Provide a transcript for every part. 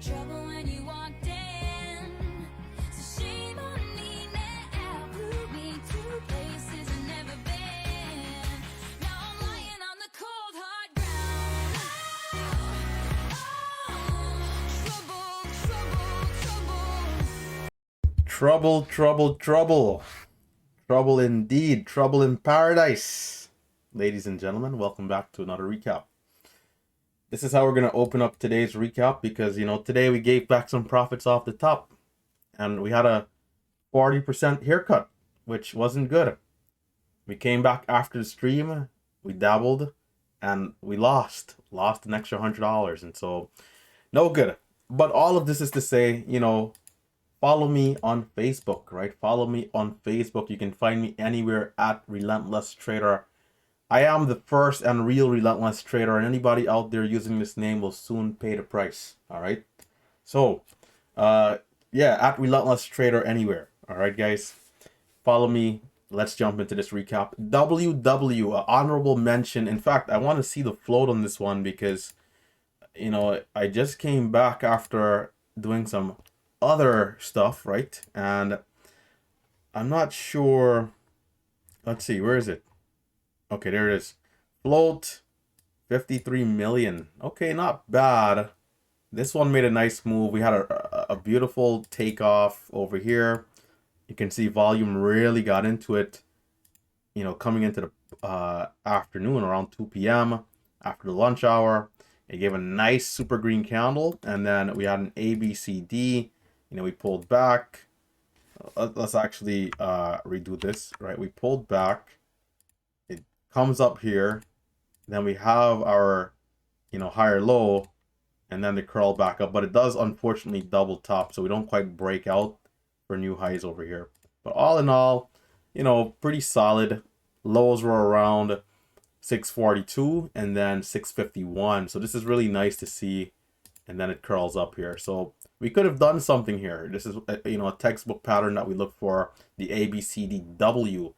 trouble when you walked in. So shame on me now. Blew me to places I've never been. Now I'm lying on the cold hard ground. Trouble, trouble, trouble. Trouble indeed. Trouble in paradise. Ladies and gentlemen, welcome back to another recap. This is how we're going to open up today's recap because, today we gave back some profits off the top. And we had a 40% haircut, which wasn't good. We came back after the stream, we dabbled, and we lost an extra $100. And so, no good. But all of this is to say, follow me on Facebook, right? Follow me on Facebook. You can find me anywhere at Relentless Trader. I am the first and real Relentless Trader, and anybody out there using this name will soon pay the price. All right. So, yeah, at Relentless Trader anywhere. All right, guys. Follow me. Let's jump into this recap. WW, honorable mention. In fact, I want to see the float on this one because, I just came back after doing some other stuff, right? And I'm not sure. Let's see, where is it? Okay, there it is. Float 53 million. Okay, not bad. This one made a nice move. We had a beautiful takeoff over here. You can see volume really got into it, coming into the afternoon around 2 p.m. after the lunch hour. It gave a nice super green candle, and then we had an ABCD. We pulled back. Let's actually redo this, right? We pulled back. It comes up here. Then we have our, higher low, and then they curl back up. But it does, unfortunately, double top, so we don't quite break out for new highs over here. But all in all, pretty solid. Lows were around 642 and then 651. So this is really nice to see. And then it curls up here. So we could have done something here. This is a textbook pattern that we look for, the ABCDW.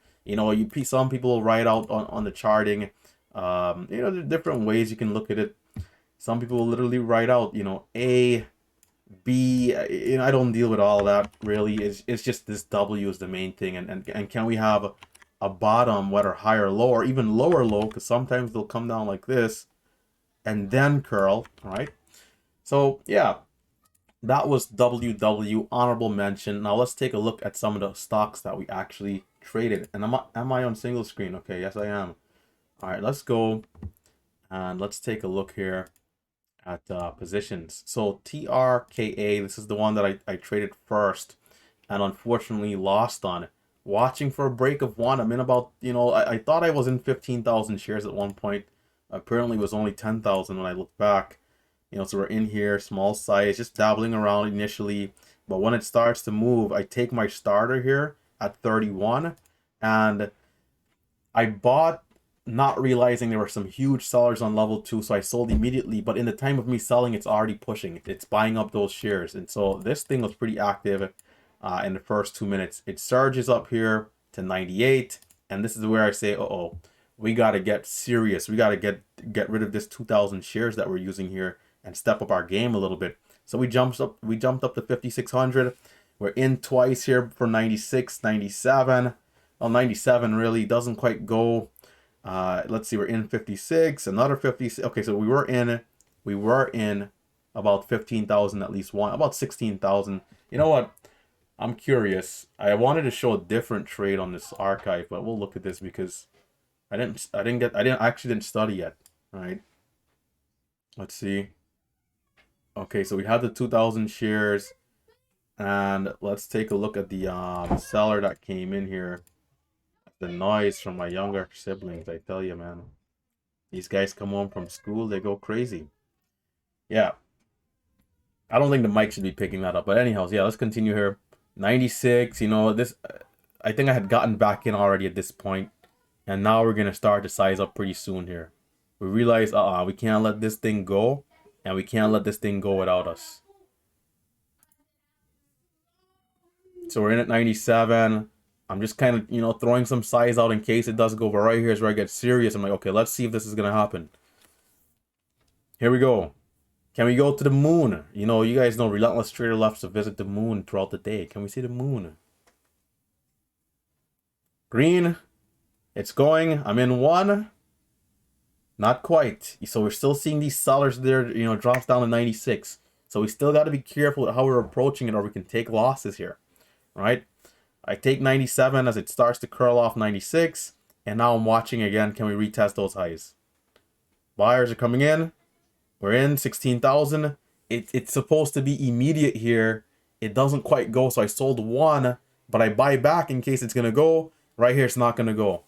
Some people write out on the charting. There's different ways you can look at it. Some people will literally write out, A, B. I don't deal with all that really. It's just this W is the main thing. And can we have a bottom, whether higher low or even lower low? Because sometimes they'll come down like this and then curl, right? So yeah, that was WW, honorable mention. Now let's take a look at some of the stocks that we actually traded. And am I on single screen? Okay, yes I am. All right, let's go and let's take a look here at positions. So TRKA, this is the one that I traded first and unfortunately lost on. Watching for a break of one. I'm in about, I thought I was in 15,000 shares at one point. Apparently it was only 10,000 when I look back. So we're in here, small size, just dabbling around initially. But when it starts to move, I take my starter here at 31. And I bought, not realizing there were some huge sellers on level 2. So I sold immediately. But in the time of me selling, it's already pushing. It's buying up those shares. And so this thing was pretty active in the first 2 minutes. It surges up here to 98. And this is where I say, uh-oh, we got to get serious. We got to get rid of this 2,000 shares that we're using here and step up our game a little bit. So we jumped up to 5,600. We're in twice here for 96, 97. Well, 97 really doesn't quite go. Let's see, we're in 56, another 56. Okay, so we were in about 15,000 at least one, about 16,000. You know what? I'm curious. I wanted to show a different trade on this archive, but we'll look at this because I actually didn't study yet, right? Let's see. Okay, so we have the 2,000 shares, and let's take a look at the seller that came in here. The noise from my younger siblings, I tell you, man. These guys come home from school, they go crazy. Yeah. I don't think the mic should be picking that up, but anyhow, yeah, let's continue here. 96, this, I think I had gotten back in already at this point, and now we're going to start to size up pretty soon here. We realize, we can't let this thing go. And we can't let this thing go without us. So we're in at 97. I'm just kind of, throwing some size out in case it does go. But right here is where I get serious. I'm like, okay, let's see if this is going to happen. Here we go. Can we go to the moon? You know, you guys know Relentless Trader loves to visit the moon throughout the day. Can we see the moon? Green. It's going. I'm in one. Not quite. So we're still seeing these sellers there, you know, drops down to 96. So we still got to be careful with how we're approaching it, or we can take losses here, right? I take 97 as it starts to curl off 96. And now I'm watching again. Can we retest those highs? Buyers are coming in. We're in 16,000. It's supposed to be immediate here. It doesn't quite go. So I sold one, but I buy back in case it's going to go. Right here, it's not going to go.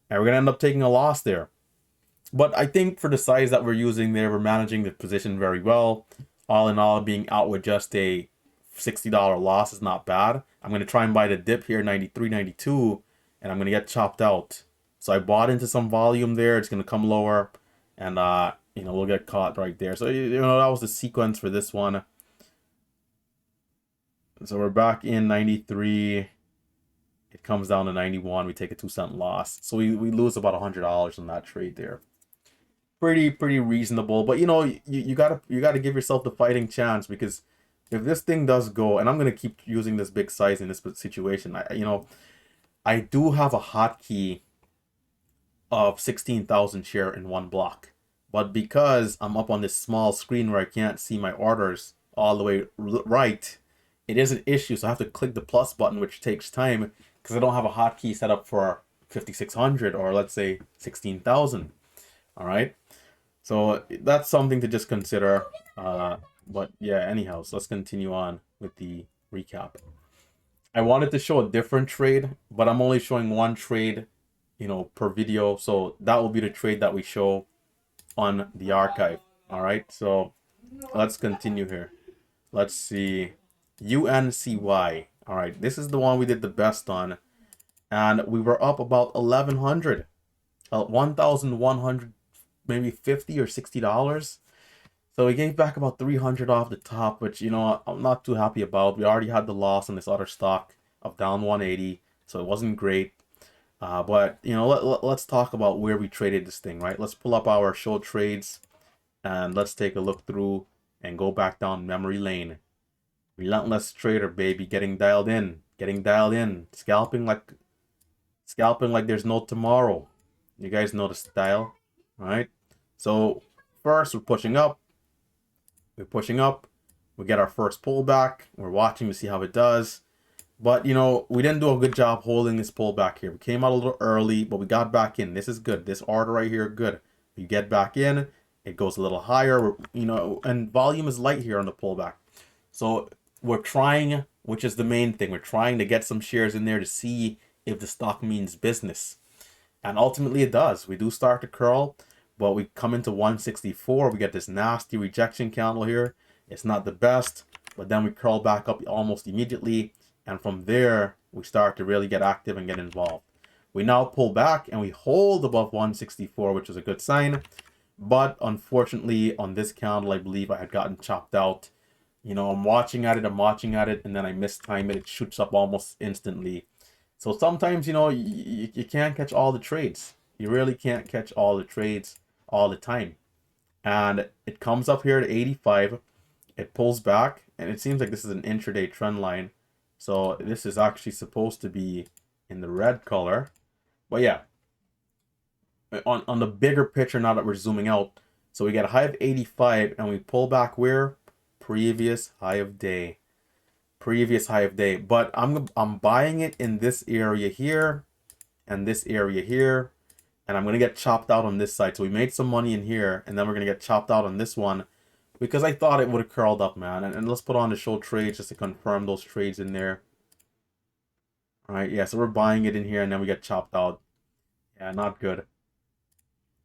And we're going to end up taking a loss there. But I think for the size that we're using there, we're managing the position very well. All in all, being out with just a $60 loss is not bad. I'm going to try and buy the dip here, 93, 92, and I'm going to get chopped out. So I bought into some volume there. It's going to come lower, and you know, we'll get caught right there. So, you know, that was the sequence for this one. So we're back in 93. It comes down to 91. We take a 2-cent loss. So we lose about $100 on that trade there. Pretty reasonable, but you know, you gotta give yourself the fighting chance, because if this thing does go, and I'm gonna keep using this big size in this situation, I do have a hotkey of 16,000 share in one block, but because I'm up on this small screen where I can't see my orders all the way right, it is an issue. So I have to click the plus button, which takes time because I don't have a hotkey set up for 5,600 or let's say 16,000. All right. So that's something to just consider. But yeah, anyhow, so let's continue on with the recap. I wanted to show a different trade, but I'm only showing one trade, you know, per video. So that will be the trade that we show on the archive. All right. So let's continue here. Let's see. UNCY. All right. This is the one we did the best on. And we were up about 1,100. 1,100, maybe $50 or $60. So we gave back about 300 off the top, which, you know, I'm not too happy about. We already had the loss on this other stock of down 180, so it wasn't great. But, you know, let's talk about where we traded this thing, right? Let's pull up our show trades and let's take a look through and go back down memory lane. Relentless trader, baby, getting dialed in, scalping like there's no tomorrow. You guys know the style, right? So first we're pushing up. We get our first pullback. We're watching to see how it does. But, you know, we didn't do a good job holding this pullback here. We came out a little early, but we got back in. This is good. This order right here, good. You get back in, it goes a little higher, you know, and volume is light here on the pullback. So we're trying, which is the main thing, we're trying to get some shares in there to see if the stock means business. And ultimately it does. We do start to curl, but we come into 164. We get this nasty rejection candle here. It's not the best, but then we curl back up almost immediately. And from there, we start to really get active and get involved. We now pull back and we hold above 164, which is a good sign. But unfortunately, on this candle, I believe I had gotten chopped out. You know, I'm watching at it, and then I mistime it. It shoots up almost instantly. So sometimes, you know, you can't catch all the trades. You really can't catch all the trades all the time. And it comes up here to 85. It pulls back, and it seems like this is an intraday trend line. So this is actually supposed to be in the red color. But yeah, on the bigger picture, now that we're zooming out, so we get a high of 85, and we pull back where? Previous high of day. But I'm buying it in this area here and this area here, and I'm gonna get chopped out on this side. So we made some money in here, and then we're gonna get chopped out on this one because I thought it would have curled up, man. And let's put on the show trades just to confirm those trades in there. All right, yeah, so we're buying it in here, and then we get chopped out. Yeah, not good,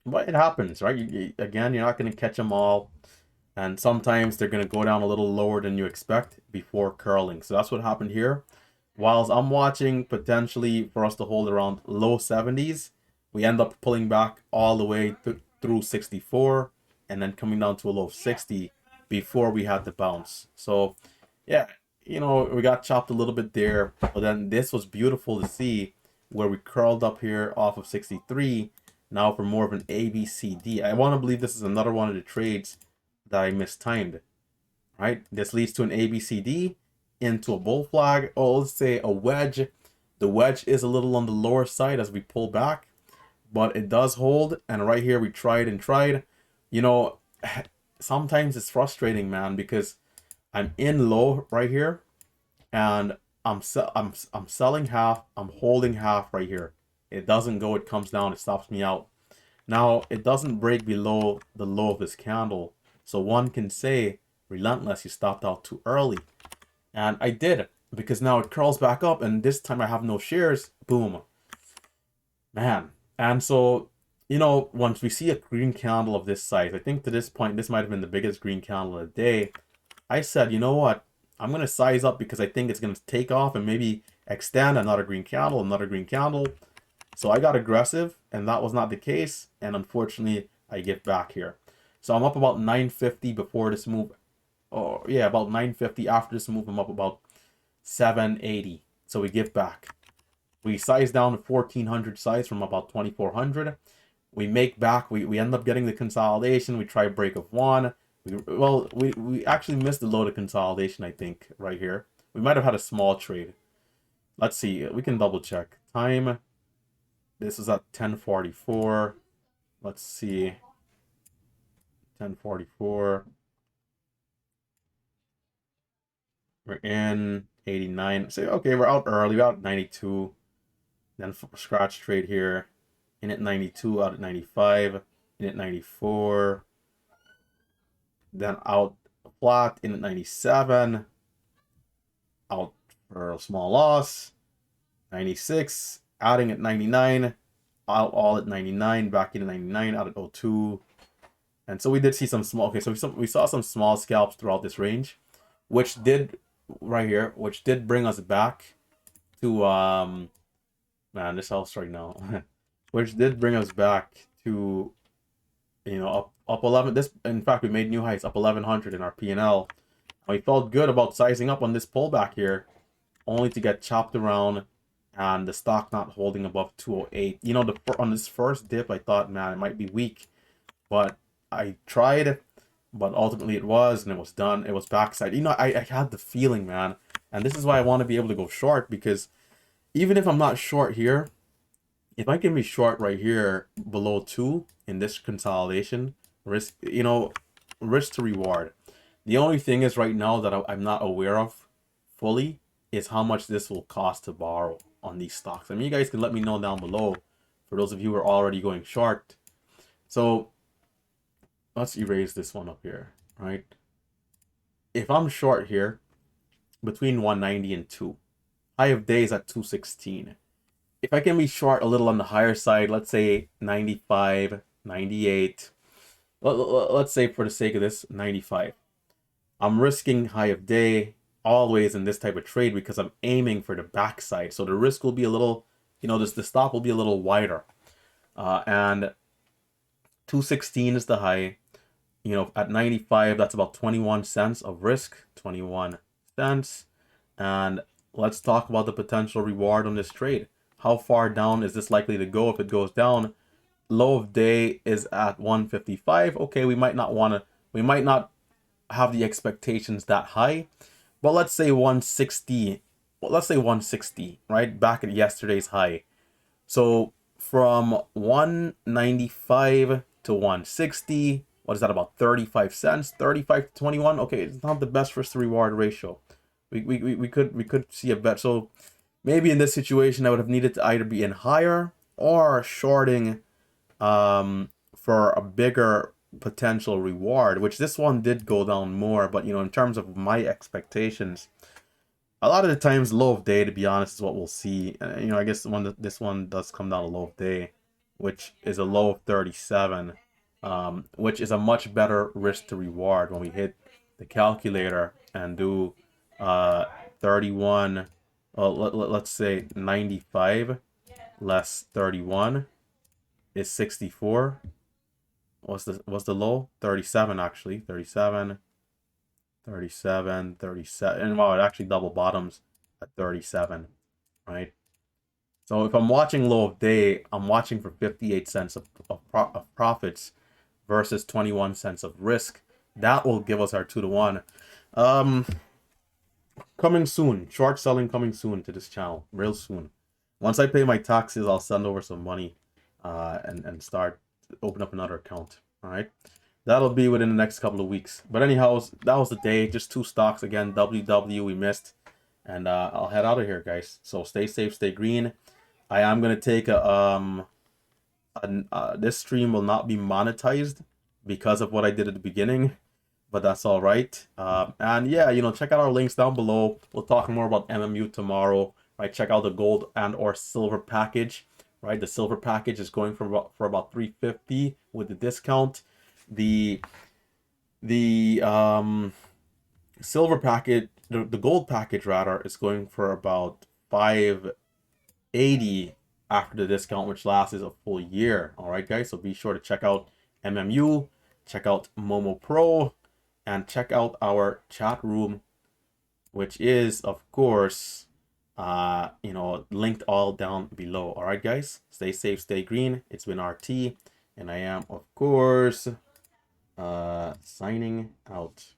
but it happens, right? Again, you're not gonna catch them all. And sometimes they're going to go down a little lower than you expect before curling. So that's what happened here. Whilst I'm watching potentially for us to hold around low 70s, we end up pulling back all the way through 64 and then coming down to a low 60 before we had to bounce. So yeah, you know, we got chopped a little bit there. But then this was beautiful to see where we curled up here off of 63. Now for more of an ABCD. I want to believe this is another one of the trades that I mistimed, right? This leads to an ABCD into a bull flag, or let's say a wedge. The wedge is a little on the lower side as we pull back, but it does hold. And right here, we tried and tried. You know, sometimes it's frustrating, man, because I'm in low right here, and I'm selling half, I'm holding half right here. It doesn't go, it comes down, it stops me out. Now, it doesn't break below the low of this candle. So one can say, Relentless, you stopped out too early. And I did, because now it curls back up, and this time I have no shares. Boom. Man. And so, you know, once we see a green candle of this size, I think to this point, this might have been the biggest green candle of the day. I said, you know what? I'm going to size up because I think it's going to take off and maybe extend another green candle, another green candle. So I got aggressive, and that was not the case. And unfortunately, I get back here. So I'm up about 950 before this move. Oh, yeah, about 950. After this move, I'm up about 780. So we give back. We size down to 1400 size from about 2400. We make back. We end up getting the consolidation. We try break of one. We actually missed the load of consolidation, I think, right here. We might have had a small trade. Let's see. We can double check. Time. This is at 10:44. Let's see. 10:44. We're in 89. So, okay, we're out early. We're out at 92. Then scratch trade here. In at 92, out at 95. In at 94. Then out flat, in at 97. Out for a small loss. 96. Outing at 99. Out all at 99. Back in at 99. Out at 02. And so we did see some small... Okay, so we saw some small scalps throughout this range. Which did... Right here. Which did bring us back to... Man, this helps right now. Which did bring us back to... You know, up 11... This, in fact, we made new heights. Up 1100 in our P&L. We felt good about sizing up on this pullback here. Only to get chopped around. And the stock not holding above 208. You know, on this first dip, I thought, man, it might be weak. But I tried, but ultimately it was, and it was done. It was backside. You know, I had the feeling, man. And this is why I want to be able to go short, because even if I'm not short here, if I can be short right here below 2 in this consolidation, risk, you know, risk to reward. The only thing is right now that I'm not aware of fully is how much this will cost to borrow on these stocks. I mean, you guys can let me know down below for those of you who are already going short. So let's erase this one up here, right? If I'm short here between 190 and 2, high of days at 216. If I can be short a little on the higher side, let's say 95, 98, let's say for the sake of this, 95. I'm risking high of day always in this type of trade because I'm aiming for the backside. So the risk will be a little, you know, the stop will be a little wider. And 216 is the high. You know, at 95, that's about 21 cents of risk. 21 cents. And let's talk about the potential reward on this trade. How far down is this likely to go if it goes down? Low of day is at 155. Okay, we might not have the expectations that high. But let's say 160. Well, let's say 160, right? Back at yesterday's high. So from 195 to 160, what is that, about 35 cents? 35 to 21. Okay, it's not the best risk to reward ratio. We could see a bet. So maybe in this situation I would have needed to either be in higher or shorting for a bigger potential reward, which this one did go down more. But you know, in terms of my expectations, a lot of the times low of day, to be honest, is what we'll see. You know, I guess this one does come down to low of day, which is a low of 37, which is a much better risk to reward when we hit the calculator and do 31. Let's say 95 less 31 is 64. What's the low? 37 actually. 37. And wow, it actually double bottoms at 37, right? So if I'm watching low of day, I'm watching for 58 cents of profits versus 21 cents of risk. That will give us our 2-to-1. Coming soon. Short selling coming soon to this channel. Real soon. Once I pay my taxes, I'll send over some money and start open up another account. All right. That'll be within the next couple of weeks. But anyhow, that was the day. Just 2 stocks again. WW we missed. And I'll head out of here, guys. So stay safe, stay green. I am gonna take this stream will not be monetized because of what I did at the beginning, but that's all right. And yeah, check out our links down below. We'll talk more about MMU tomorrow. Right, check out the gold and or silver package. Right, the silver package is going for about 350 with the discount. The silver package, the gold package rather, is going for about 580 after the discount, which lasts a full year. All right, guys, so be sure to check out MMU, check out Momo Pro, and check out our chat room, which is of course linked all down below. All right, guys, stay safe, stay green. It's been RT, and I am of course signing out.